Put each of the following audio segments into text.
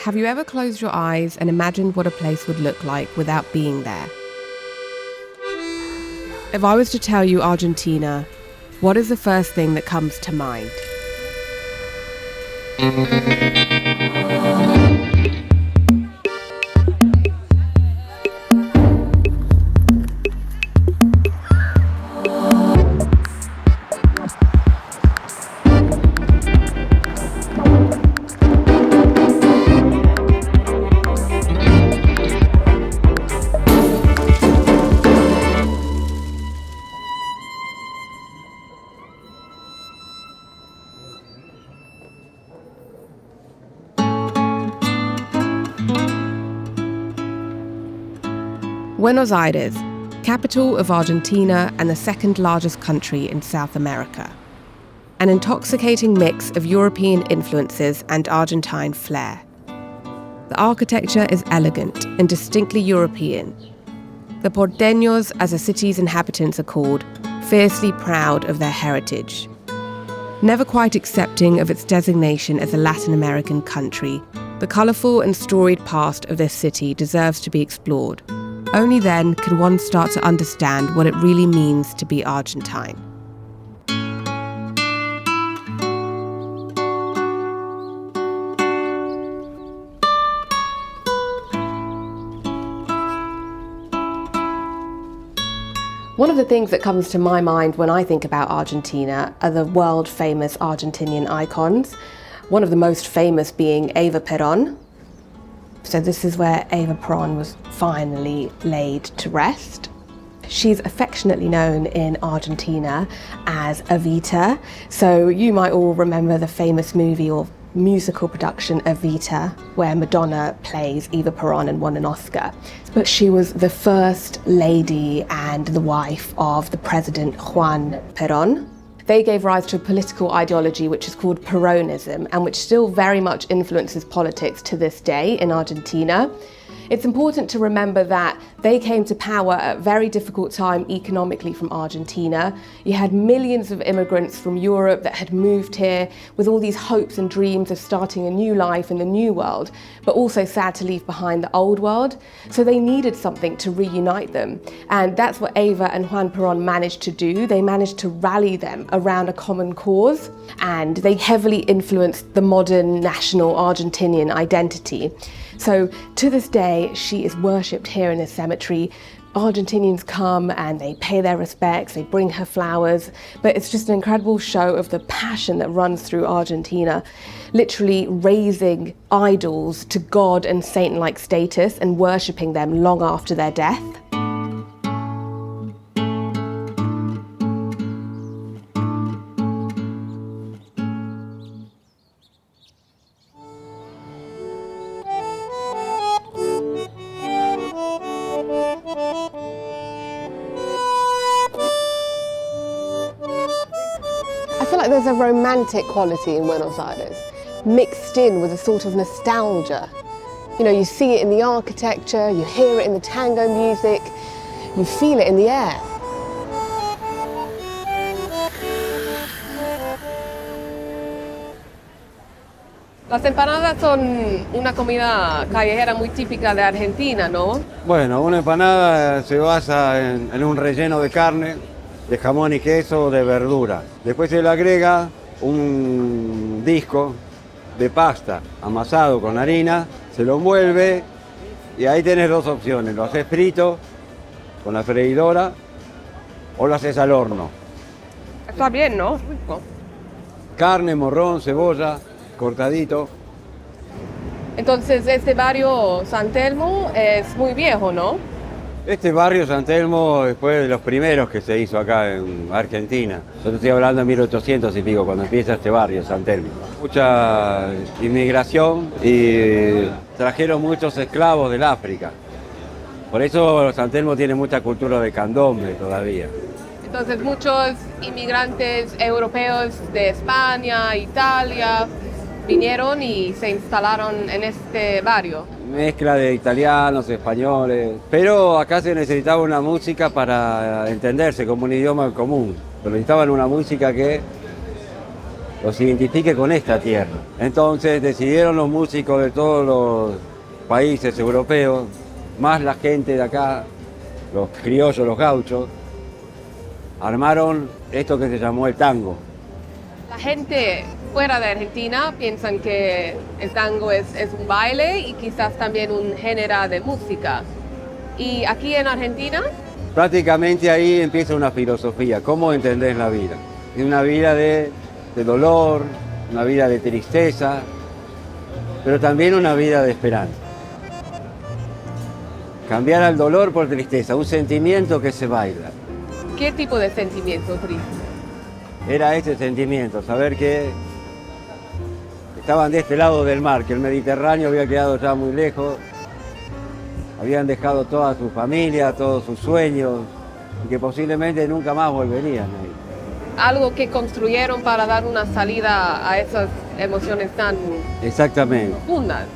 have you ever closed your eyes and imagined what a place would look like without being there? If I was to tell you Argentina, what is the first thing that comes to mind? Buenos Aires, capital of Argentina and the second largest country in South America. An intoxicating mix of European influences and Argentine flair. The architecture is elegant and distinctly European. The porteños, as the city's inhabitants are called, fiercely proud of their heritage. Never quite accepting of its designation as a Latin American country, the colourful and storied past of this city deserves to be explored. Only then can one start to understand what it really means to be Argentine. One of the things that comes to my mind when I think about Argentina are the world-famous Argentinian icons, one of the most famous being Eva Peron. So this is where Eva Peron was finally laid to rest. She's affectionately known in Argentina as Evita. So you might all remember the famous movie or musical production Evita, where Madonna plays Eva Peron and won an Oscar. But she was the first lady and the wife of the president Juan Peron. They gave rise to a political ideology which is called Peronism and which still very much influences politics to this day in Argentina. It's important to remember that they came to power at a very difficult time economically from Argentina. You had millions of immigrants from Europe that had moved here with all these hopes and dreams of starting a new life in the new world, but also sad to leave behind the old world. So they needed something to reunite them. And that's what Eva and Juan Perón managed to do. They managed to rally them around a common cause, and they heavily influenced the modern national Argentinian identity. So to this day, she is worshipped here in this cemetery. Argentinians come and they pay their respects, they bring her flowers, but it's just an incredible show of the passion that runs through Argentina, literally raising idols to God and saint-like status and worshipping them long after their death. I feel like there's a romantic quality in Buenos Aires, mixed in with a sort of nostalgia. You know, you see it in the architecture, you hear it in the tango music, you feel it in the air. Las empanadas son una comida callejera muy típica de Argentina, ¿no? Bueno, una empanada se basa en un relleno de carne, de jamón y queso, de verdura. Después se le agrega un disco de pasta amasado con harina, se lo envuelve y ahí tenés dos opciones. Lo haces frito con la freidora o lo haces al horno. Está bien, ¿no? Rico. Carne, morrón, cebolla, cortadito. Entonces, este barrio San Telmo es muy viejo, ¿no? Este barrio San Telmo fue de los primeros que se hizo acá en Argentina. Yo te estoy hablando de 1800 y pico, cuando empieza este barrio San Telmo. Mucha inmigración y trajeron muchos esclavos del África. Por eso San Telmo tiene mucha cultura de candombe todavía. Entonces, muchos inmigrantes europeos de España, Italia, vinieron y se instalaron en este barrio. Mezcla de italianos, españoles, pero acá se necesitaba una música para entenderse como un idioma común. Pero necesitaban una música que los identifique con esta tierra. Entonces decidieron los músicos de todos los países europeos, más la gente de acá, los criollos, los gauchos, armaron esto que se llamó el tango. La gente fuera de Argentina piensan que el tango es un baile y quizás también un género de música. ¿Y aquí en Argentina? Prácticamente ahí empieza una filosofía, cómo entendés la vida. Es una vida de dolor, una vida de tristeza, pero también una vida de esperanza. Cambiar al dolor por tristeza, un sentimiento que se baila. ¿Qué tipo de sentimiento triste? Era ese sentimiento, saber que estaban de este lado del mar, que el Mediterráneo había quedado ya muy lejos, habían dejado toda su familia, todos sus sueños, y que posiblemente nunca más volverían ahí. Algo que construyeron para dar una salida a esas emociones tan Exactamente. profundas.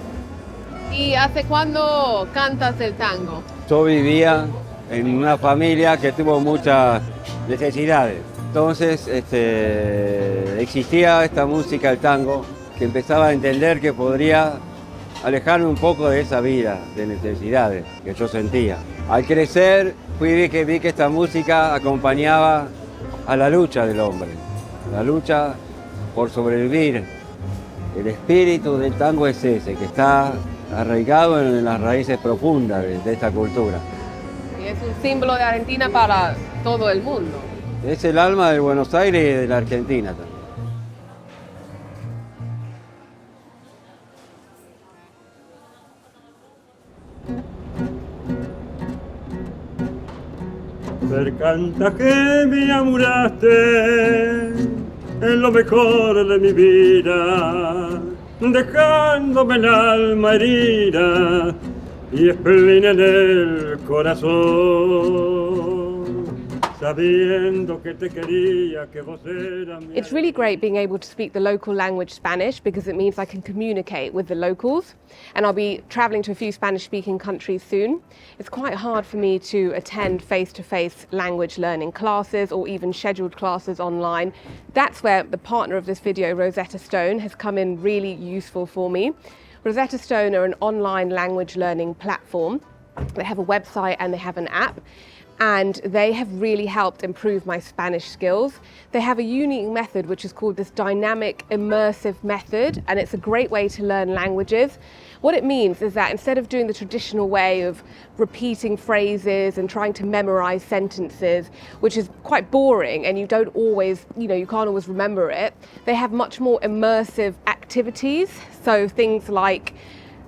¿Y hace cuándo cantas el tango? Yo vivía en una familia que tuvo muchas necesidades. Entonces existía esta música, el tango, que empezaba a entender que podría alejarme un poco de esa vida de necesidades que yo sentía. Al crecer vi que esta música acompañaba a la lucha del hombre, la lucha por sobrevivir. El espíritu del tango es ese, que está arraigado en las raíces profundas de esta cultura. Y es un símbolo de Argentina para todo el mundo. Es el alma de Buenos Aires y de la Argentina también. Percanta que me enamuraste en lo mejor de mi vida, dejándome el alma herida y espelina en el corazón, sabiendo que te quería, que vos eras mi... It's really great being able to speak the local language Spanish because it means I can communicate with the locals, and I'll be traveling to a few Spanish-speaking countries soon. It's quite hard for me to attend face-to-face language learning classes or even scheduled classes online. That's where the partner of this video, Rosetta Stone, has come in really useful for me. Rosetta Stone are an online language learning platform. They have a website and they have an app, and they have really helped improve my Spanish skills. They have a unique method which is called this dynamic immersive method, and it's a great way to learn languages. What it means is that instead of doing the traditional way of repeating phrases and trying to memorize sentences, which is quite boring and you don't always, you can't always remember it, they have much more immersive activities. So things like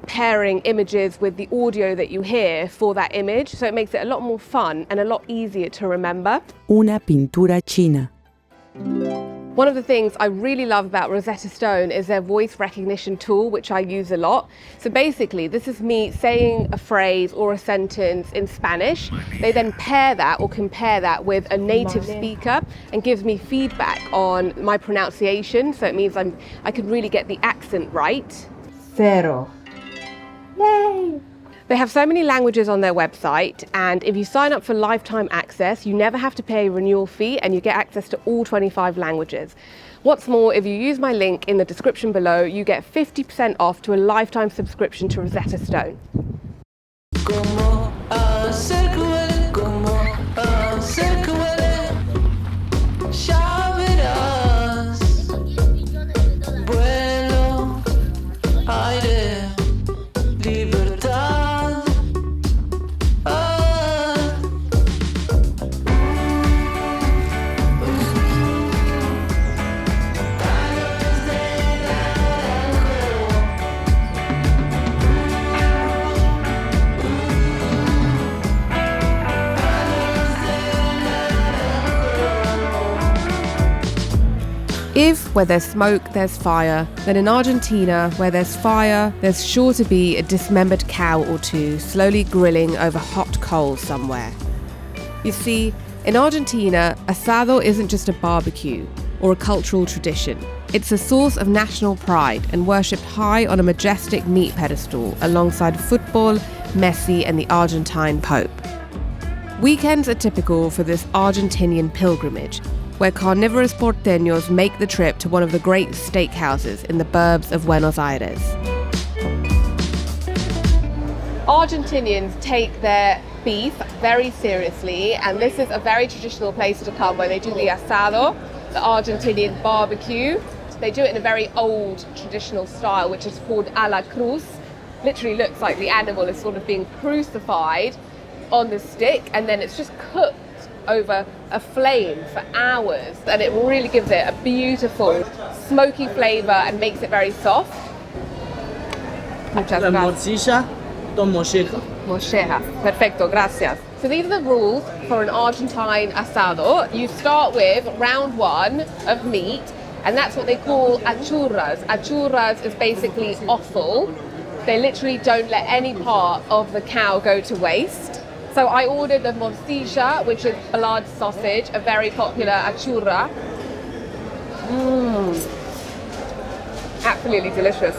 pairing images with the audio that you hear for that image, so it makes it a lot more fun and a lot easier to remember. Una pintura china. One of the things I really love about Rosetta Stone is their voice recognition tool, which I use a lot. So basically, this is me saying a phrase or a sentence in Spanish. They then pair that or compare that with a native speaker and gives me feedback on my pronunciation. So it means I can really get the accent right. Cero. Yay! They have so many languages on their website, and if you sign up for lifetime access, you never have to pay a renewal fee and you get access to all 25 languages. What's more, if you use my link in the description below, you get 50% off to a lifetime subscription to Rosetta Stone. If where there's smoke, there's fire, then in Argentina, where there's fire, there's sure to be a dismembered cow or two slowly grilling over hot coals somewhere. You see, in Argentina, asado isn't just a barbecue or a cultural tradition. It's a source of national pride and worshipped high on a majestic meat pedestal alongside football, Messi and the Argentine Pope. Weekends are typical for this Argentinian pilgrimage, where carnivorous porteños make the trip to one of the great steakhouses in the burbs of Buenos Aires. Argentinians take their beef very seriously, and this is a very traditional place to come where they do the asado, the Argentinian barbecue. They do it in a very old traditional style, which is called a la cruz. Literally looks like the animal is sort of being crucified on the stick, and then it's just cooked over a flame for hours, and it really gives it a beautiful smoky flavour and makes it very soft. Muchas gracias. Morcilla, don molleja. Molleja. Perfecto, gracias. So these are the rules for an Argentine asado. You start with round one of meat, and that's what they call achurras. Achurras is basically offal. They literally don't let any part of the cow go to waste. So I ordered the morcilla, which is blood sausage, a very popular achurra. Absolutely delicious.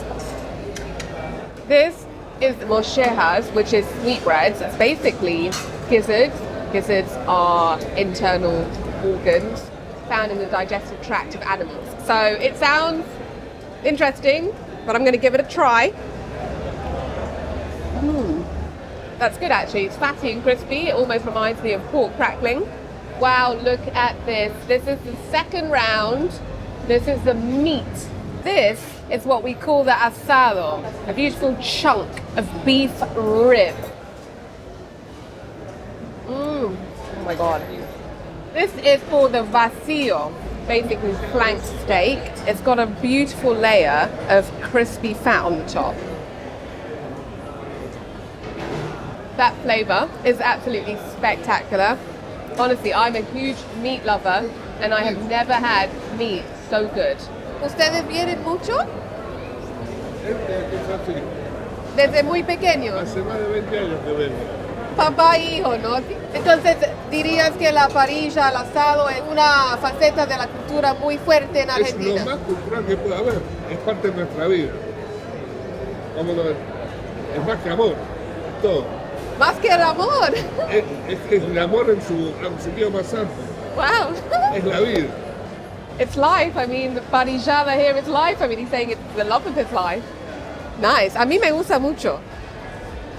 This is mollejas, which is sweetbreads. It's basically gizzards. Gizzards are internal organs found in the digestive tract of animals. So it sounds interesting, but I'm going to give it a try. That's good actually. It's fatty and crispy. It almost reminds me of pork crackling. Wow, look at this. This is the second round. This is the meat. This is what we call the asado, a beautiful chunk of beef rib. Oh my God. This is called the vacío, basically flank steak. It's got a beautiful layer of crispy fat on the top. That flavour is absolutely spectacular. Honestly, I'm a huge meat lover and I have never had meat so good. ¿Ustedes vienen mucho? Desde muy pequeños. Hace más de 20 años que vengo. Papá e hijo, ¿no? Entonces, ¿dirías que la parrilla, el asado es una faceta de la cultura muy fuerte en Argentina? Es lo más cultural que puede haber. Es parte de nuestra vida. Vamos a ver. Es más que amor. Todo. Más que el amor. Es el amor en su sentido más amplio. Wow. Es la vida. It's life. I mean, the parrillada here is life. I mean, he's saying it's the love of his life. Nice. A mí me gusta mucho.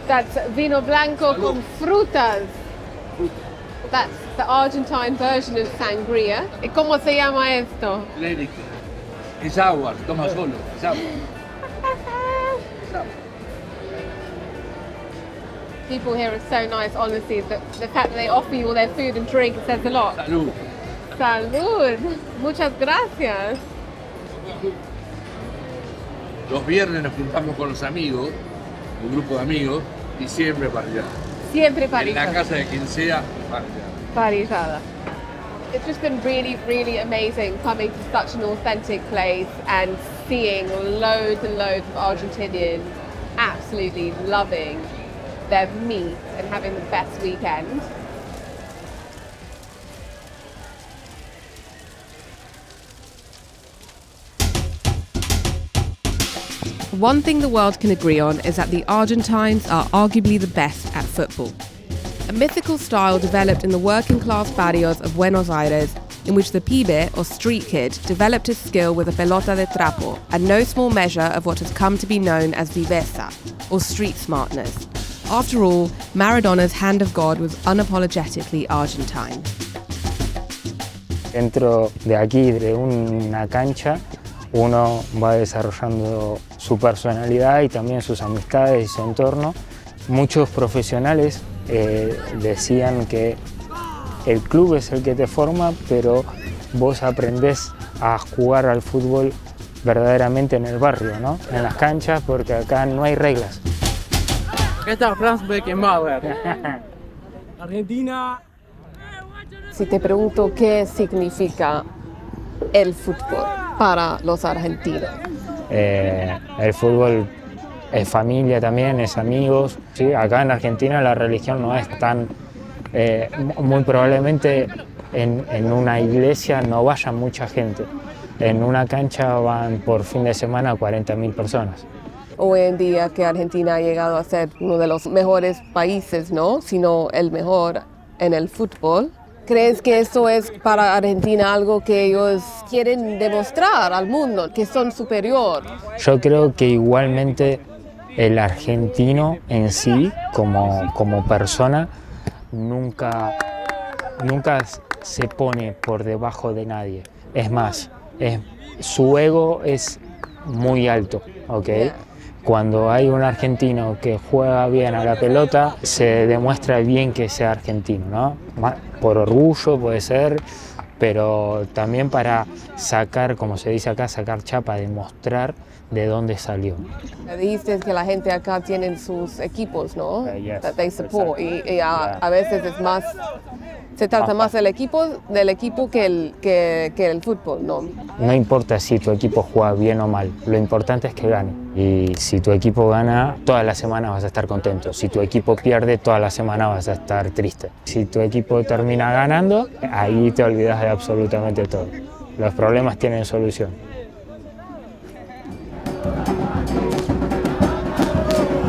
That's vino blanco con frutas. That's the Argentine version of sangria. ¿Y cómo se llama esto? Lérica. Es agua, toma solo, es agua. People here are so nice, honestly. The fact that they offer you all their food and drink says a lot. Salud. Salud. Muchas gracias. Los viernes nos juntamos con los amigos, un grupo de amigos, y siempre parrillada. Siempre En parrillada. la casa de quien sea, Parrillada. It's just been really, really amazing coming to such an authentic place and seeing loads and loads of Argentinians absolutely loving their meat and having the best weekend. One thing the world can agree on is that the Argentines are arguably the best at football. A mythical style developed in the working class barrios of Buenos Aires, in which the pibe, or street kid, developed his skill with a pelota de trapo, and no small measure of what has come to be known as viveza, or street smartness. After all, Maradona's hand of God was unapologetically Argentine. Dentro de aquí, de una cancha, uno va desarrollando su personalidad y también sus amistades y su entorno. Muchos profesionales decían que el club es el que te forma, pero vos aprendés a jugar al fútbol verdaderamente en el barrio, ¿no? En las canchas, porque acá no hay reglas. Esta Franz Beckenbauer. Argentina. Si te pregunto qué significa el fútbol para los argentinos. El fútbol es familia también, es amigos. ¿Sí? Acá en Argentina la religión no es tan... muy probablemente en una iglesia no vaya mucha gente. En una cancha van por fin de semana 40.000 personas. Hoy en día que Argentina ha llegado a ser uno de los mejores países, ¿no? Sino el mejor en el fútbol. ¿Crees que eso es para Argentina algo que ellos quieren demostrar al mundo, que son superior? Yo creo que igualmente el argentino en sí, como persona, nunca se pone por debajo de nadie. Es más, su ego es muy alto, ¿ok? Yeah. Cuando hay un argentino que juega bien a la pelota, se demuestra bien que sea argentino, ¿no? Por orgullo puede ser, pero también para sacar, como se dice acá, sacar chapa, demostrar de dónde salió. Dijiste que la gente acá tiene sus equipos, ¿no? Yes, That they support. exacto. Y a veces es más, se trata más del equipo que el fútbol, ¿no? No importa si tu equipo juega bien o mal, lo importante es que gane. Y si tu equipo gana, toda la semana vas a estar contento. Si tu equipo pierde, toda la semana vas a estar triste. Si tu equipo termina ganando, ahí te olvidas de absolutamente todo. Los problemas tienen solución.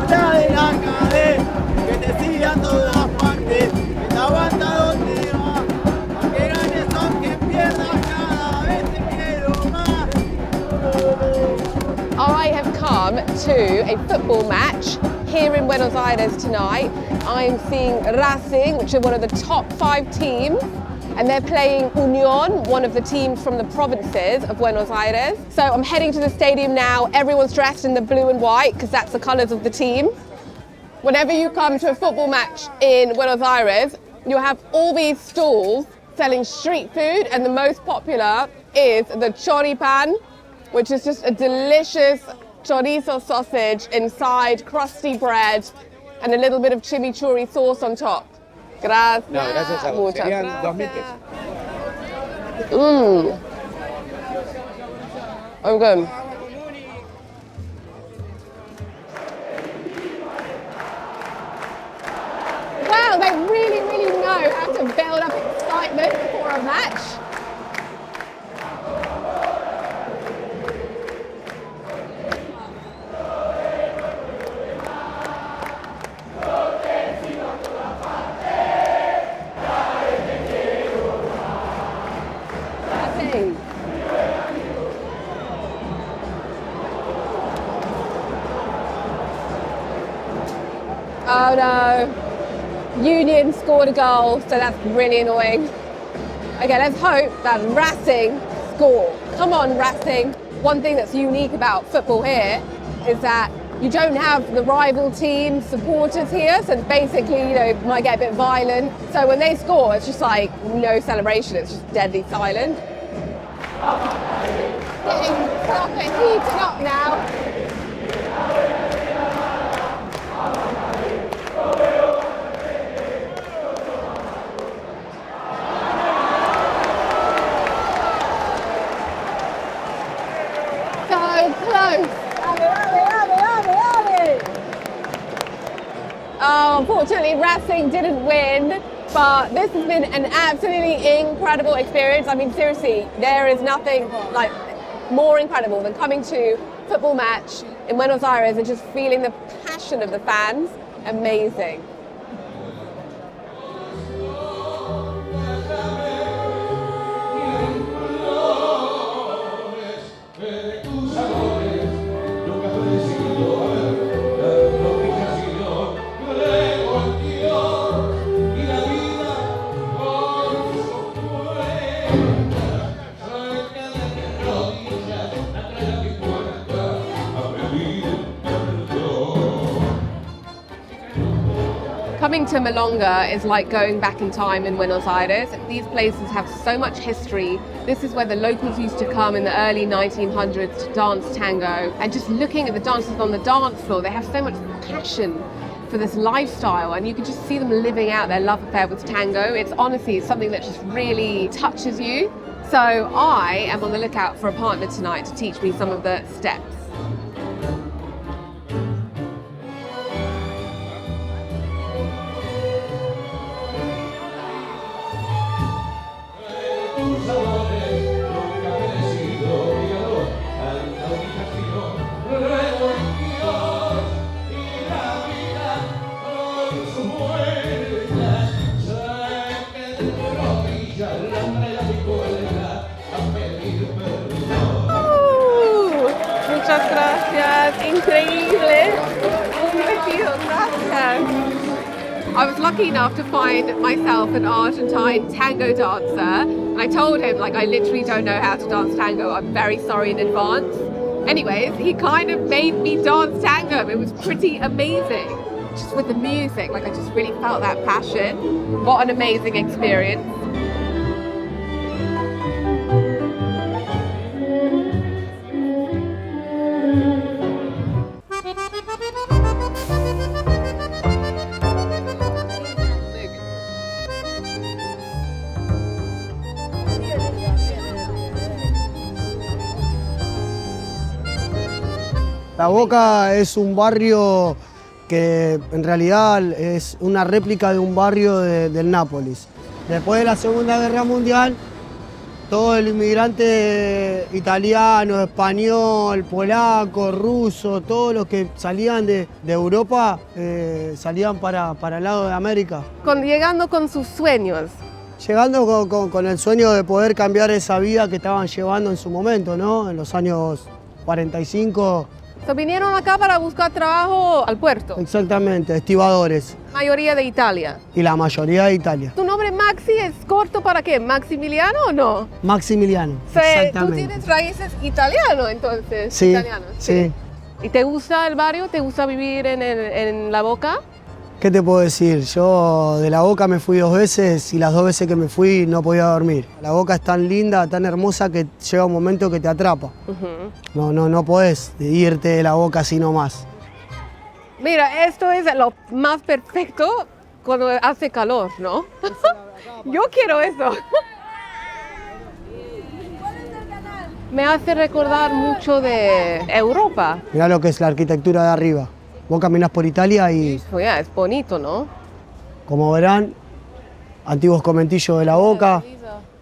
De la cadena, que te sigan todas partes, que la banda donde va, que ganes aunque pierdas, cada vez te quiero más. I have come to a football match here in Buenos Aires tonight. I'm seeing Racing, which are one of the top 5 teams, and they're playing Unión, one of the teams from the provinces of Buenos Aires. So I'm heading to the stadium now. Everyone's dressed in the blue and white because that's the colours of the team. Whenever you come to a football match in Buenos Aires, you have all these stalls selling street food, and the most popular is the choripan, which is just a delicious chorizo sausage inside crusty bread and a little bit of chimichurri sauce on top. Gracias. No, gracias a vos. Muchas Serían gracias. 2.000 pesos. I'm good. Wow, they really, really know how to build up excitement before a match. Oh no, Union scored a goal, so that's really annoying. Okay, let's hope that Racing score. Come on, Racing. One thing that's unique about football here is that you don't have the rival team supporters here, so basically, it might get a bit violent. So when they score, it's just like no celebration, it's just deadly silent. Getting proper heated up now. Oh, unfortunately, Racing didn't win, but this has been an absolutely incredible experience. I mean, seriously, there is nothing like more incredible than coming to a football match in Buenos Aires and just feeling the passion of the fans. Amazing. Coming to Milonga is like going back in time in Buenos Aires. These places have so much history. This is where the locals used to come in the early 1900s to dance tango. And just looking at the dancers on the dance floor, they have so much passion for this lifestyle, and you can just see them living out their love affair with tango. It's honestly something that just really touches you. So I am on the lookout for a partner tonight to teach me some of the steps. Muchas gracias, increíble. Un vestido, gracias. I was lucky enough to find myself an Argentine tango dancer. And I told him, like, I literally don't know how to dance tango. I'm very sorry in advance. Anyways, he kind of made me dance tango. It was pretty amazing. Just with the music, like, I just really felt that passion. What an amazing experience. La Boca es un barrio que en realidad es una réplica de un barrio del Nápoles. Después de la Segunda Guerra Mundial, todo el inmigrante italiano, español, polaco, ruso, todos los que salían de Europa salían para el lado de América. Llegando con sus sueños. Llegando con el sueño de poder cambiar esa vida que estaban llevando en su momento, ¿no? En los años 45. Vinieron acá para buscar trabajo al puerto. Exactamente, estibadores. Mayoría de Italia. Y la mayoría de Italia. ¿Tu nombre Maxi es corto para qué? ¿Maximiliano o no? Maximiliano, exactamente. ¿Tú tienes raíces italiano entonces? Sí, italianos, sí. ¿Y te gusta el barrio? ¿Te gusta vivir en La Boca? ¿Qué te puedo decir? Yo de La Boca me fui 2 veces y las 2 veces que me fui no podía dormir. La Boca es tan linda, tan hermosa que llega un momento que te atrapa. No podés irte de La Boca así nomás. Mira, esto es lo más perfecto cuando hace calor, ¿no? Yo quiero eso. Me hace recordar mucho de Europa. Mirá lo que es la arquitectura de arriba. Vos caminás por Italia y... Es bonito, ¿no? Como verán, antiguos conventillos de La Boca.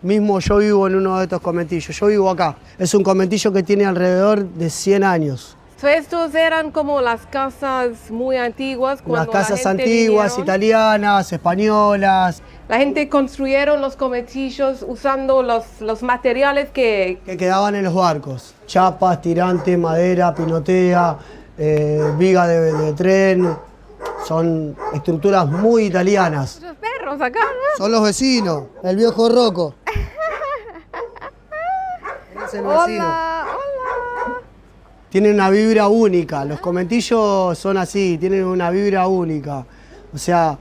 Mismo yo vivo en uno de estos conventillos. Yo vivo acá. Es un conventillo que tiene alrededor de 100 años. Estos eran como las casas muy antiguas. Las casas antiguas, italianas, españolas. La gente construyeron los conventillos usando los materiales que quedaban en los barcos. Chapas, tirantes, madera, pinotea, viga de tren. Son estructuras muy italianas. Los perros acá, ¿no? Son los vecinos, el viejo Rocco. Es el vecino. Hola. Tienen una vibra única, los conventillos son así, tienen una vibra única. O sea,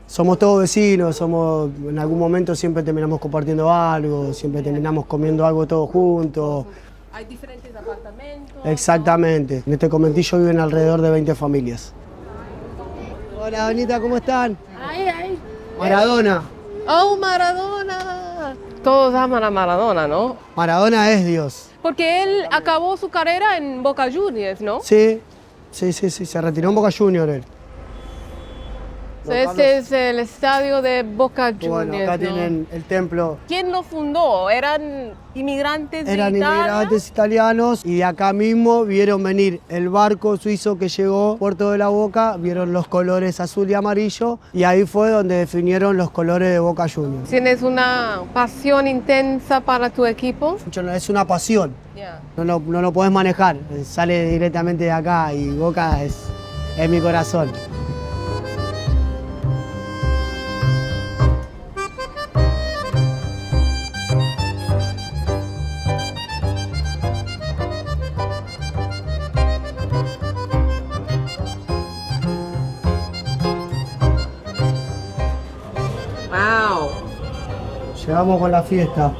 somos todos vecinos, en algún momento siempre terminamos compartiendo algo, siempre terminamos comiendo algo todos juntos. Hay diferentes apartamentos. Exactamente. En este conventillo viven alrededor de 20 familias. Hola, Bonita, ¿cómo están? Ay. Maradona. ¡Oh, Maradona! Todos aman a Maradona, ¿no? Maradona es Dios. Porque él acabó su carrera en Boca Juniors, ¿no? Sí, se retiró en Boca Juniors él. Este es el estadio de Boca Juniors. Bueno, acá tienen el templo. ¿Quién lo fundó? ¿Eran inmigrantes de Italia? Eran inmigrantes italianos y de acá mismo vieron venir el barco suizo que llegó a Puerto de la Boca, vieron los colores azul y amarillo y ahí fue donde definieron los colores de Boca Juniors. ¿Tienes una pasión intensa para tu equipo? Es una pasión, no lo podés manejar, sale directamente de acá y Boca es mi corazón. Llegamos con la fiesta.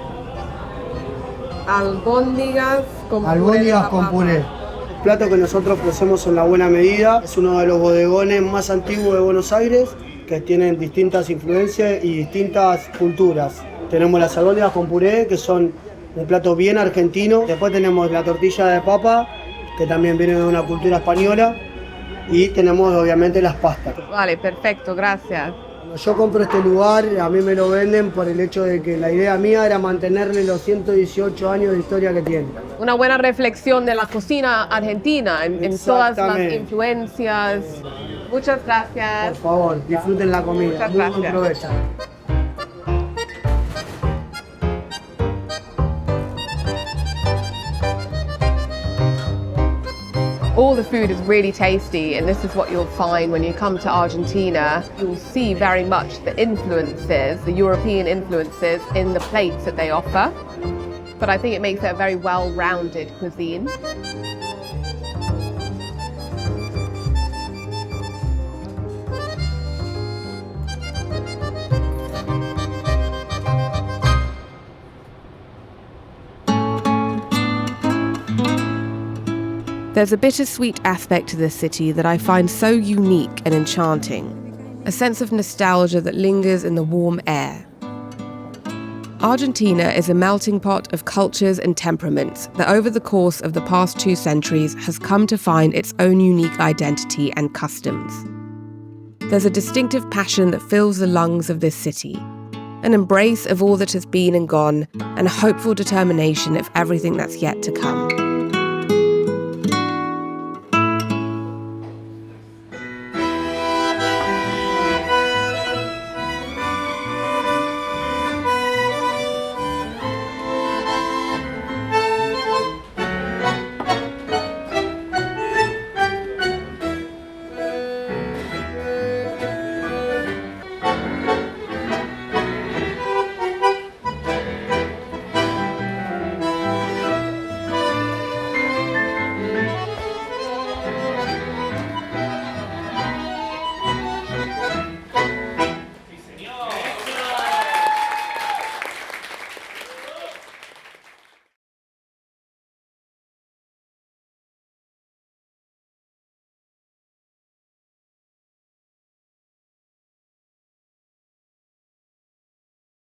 Albóndigas con puré. El plato que nosotros ofrecemos en La Buena Medida es uno de los bodegones más antiguos de Buenos Aires, que tienen distintas influencias y distintas culturas. Tenemos las albóndigas con puré, que son un plato bien argentino. Después tenemos la tortilla de papa, que también viene de una cultura española. Y tenemos obviamente las pastas. Vale, perfecto, gracias. Yo compro este lugar, a mí me lo venden por el hecho de que la idea mía era mantenerle los 118 años de historia que tiene. Una buena reflexión de la cocina argentina en todas las influencias. Muchas gracias. Por favor, disfruten la comida. Muchas gracias. Muy buen provecho. All the food is really tasty, and this is what you'll find when you come to Argentina. You'll see very much the influences, the European influences in the plates that they offer. But I think it makes it a very well-rounded cuisine. There's a bittersweet aspect to this city that I find so unique and enchanting, a sense of nostalgia that lingers in the warm air. Argentina is a melting pot of cultures and temperaments that over the course of the past 2 centuries has come to find its own unique identity and customs. There's a distinctive passion that fills the lungs of this city, an embrace of all that has been and gone, and a hopeful determination of everything that's yet to come.